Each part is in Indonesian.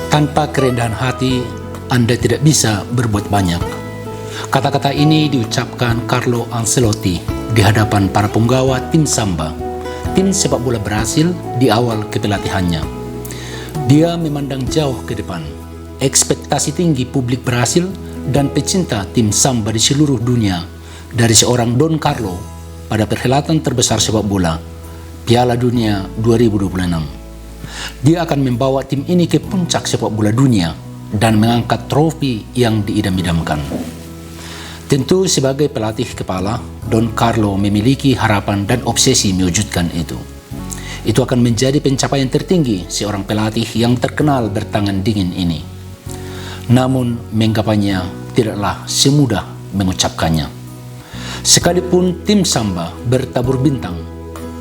Tanpa kerendahan hati, Anda tidak bisa berbuat banyak. Kata-kata ini diucapkan Carlo Ancelotti di hadapan para penggawa tim Samba, tim sepak bola Brasil di awal kepelatihannya. Dia memandang jauh ke depan. Ekspektasi tinggi publik Brasil dan pecinta tim Samba di seluruh dunia dari seorang Don Carlo pada perhelatan terbesar sepak bola, Piala Dunia 2026. Dia akan membawa tim ini ke puncak sepak bola dunia dan mengangkat trofi yang diidam-idamkan. Tentu sebagai pelatih kepala, Don Carlo memiliki harapan dan obsesi mewujudkan itu. Itu akan menjadi pencapaian tertinggi seorang pelatih yang terkenal bertangan dingin ini. Namun menggapainya tidaklah semudah mengucapkannya. Sekalipun tim Samba bertabur bintang,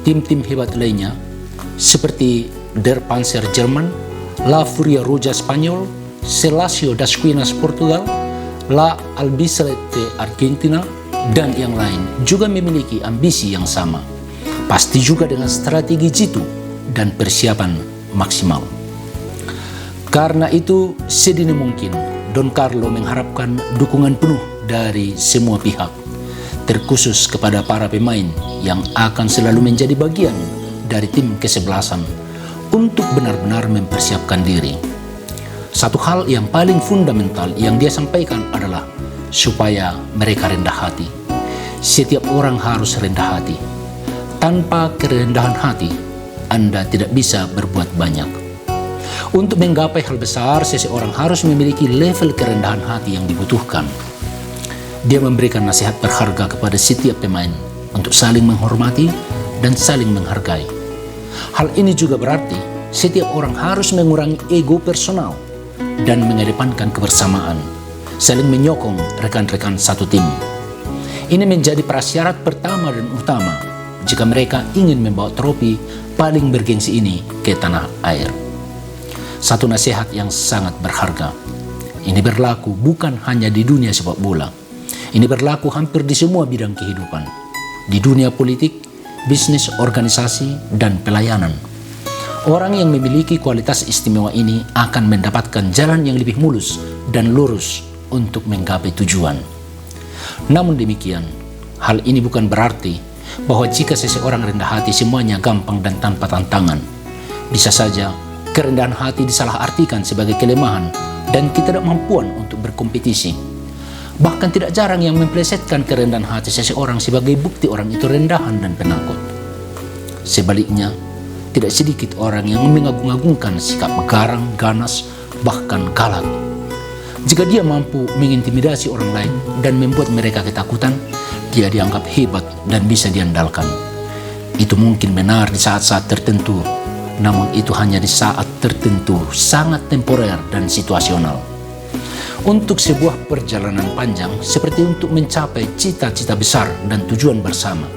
tim-tim hebat lainnya seperti Der Panzer Jerman, La Furia Roja Spanyol, Lazio das Quinas Portugal, La Albiceleste Argentina, dan yang lain juga memiliki ambisi yang sama. Pasti juga dengan strategi jitu dan persiapan maksimal. Karena itu, sedini mungkin Don Carlo mengharapkan dukungan penuh dari semua pihak, terkhusus kepada para pemain yang akan selalu menjadi bagian dari tim kesebelasan untuk benar-benar mempersiapkan diri. Satu hal yang paling fundamental yang dia sampaikan adalah supaya mereka rendah hati. Setiap orang harus rendah hati. Tanpa kerendahan hati, Anda tidak bisa berbuat banyak. Untuk menggapai hal besar, seseorang harus memiliki level kerendahan hati yang dibutuhkan. Dia memberikan nasihat berharga kepada setiap pemain untuk saling menghormati dan saling menghargai. Hal ini juga berarti setiap orang harus mengurangi ego personal dan mengedepankan kebersamaan, saling menyokong rekan-rekan satu tim. Ini menjadi prasyarat pertama dan utama jika mereka ingin membawa trofi paling bergengsi ini ke tanah air. Satu nasihat yang sangat berharga. Ini berlaku bukan hanya di dunia sepak bola. Ini berlaku hampir di semua bidang kehidupan. Di dunia politik, bisnis, organisasi, dan pelayanan. Orang yang memiliki kualitas istimewa ini akan mendapatkan jalan yang lebih mulus dan lurus untuk menggapai tujuan. Namun demikian, hal ini bukan berarti bahwa jika seseorang rendah hati semuanya gampang dan tanpa tantangan. Bisa saja kerendahan hati disalahartikan sebagai kelemahan dan ketidakmampuan untuk berkompetisi. Bahkan tidak jarang yang memplesetkan kerendahan hati seseorang sebagai bukti orang itu rendahan dan penakut. Sebaliknya, tidak sedikit orang yang mengagung-agungkan sikap garang, ganas, bahkan galak. Jika dia mampu mengintimidasi orang lain dan membuat mereka ketakutan, dia dianggap hebat dan bisa diandalkan. Itu mungkin benar di saat-saat tertentu, namun itu hanya di saat tertentu, sangat temporer dan situasional. Untuk sebuah perjalanan panjang, seperti untuk mencapai cita-cita besar dan tujuan bersama,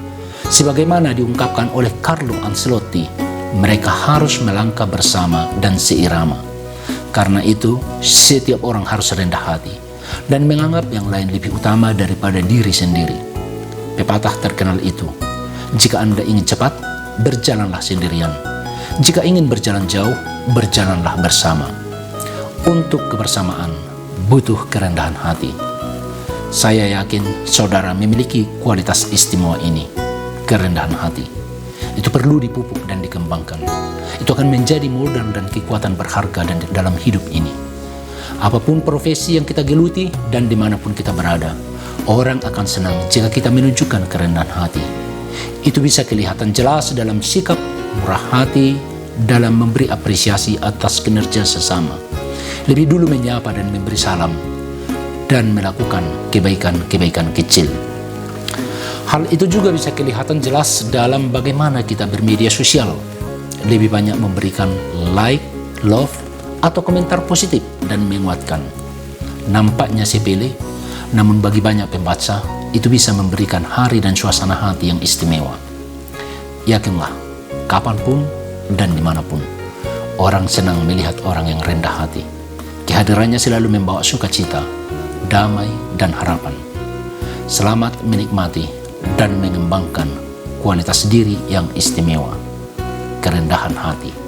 sebagaimana diungkapkan oleh Carlo Ancelotti, mereka harus melangkah bersama dan seirama. Karena itu, setiap orang harus rendah hati dan menganggap yang lain lebih utama daripada diri sendiri. Pepatah terkenal itu, jika Anda ingin cepat, berjalanlah sendirian. Jika ingin berjalan jauh, berjalanlah bersama. Untuk kebersamaan, butuh kerendahan hati. Saya yakin saudara memiliki kualitas istimewa ini, kerendahan hati. Itu perlu dipupuk dan dikembangkan. Itu akan menjadi modal dan kekuatan berharga dalam hidup ini. Apapun profesi yang kita geluti dan dimanapun kita berada, orang akan senang jika kita menunjukkan kerendahan hati. Itu bisa kelihatan jelas dalam sikap murah hati, dalam memberi apresiasi atas kinerja sesama. Lebih dulu menyapa dan memberi salam, dan melakukan kebaikan-kebaikan kecil. Hal itu juga bisa kelihatan jelas dalam bagaimana kita bermedia sosial. Lebih banyak memberikan like, love, atau komentar positif dan menguatkan. Nampaknya sepele, namun bagi banyak pembaca, itu bisa memberikan hari dan suasana hati yang istimewa. Yakinlah, kapanpun dan dimanapun, orang senang melihat orang yang rendah hati. Kehadirannya selalu membawa sukacita, damai, dan harapan. Selamat menikmati dan mengembangkan kualitas diri yang istimewa, kerendahan hati.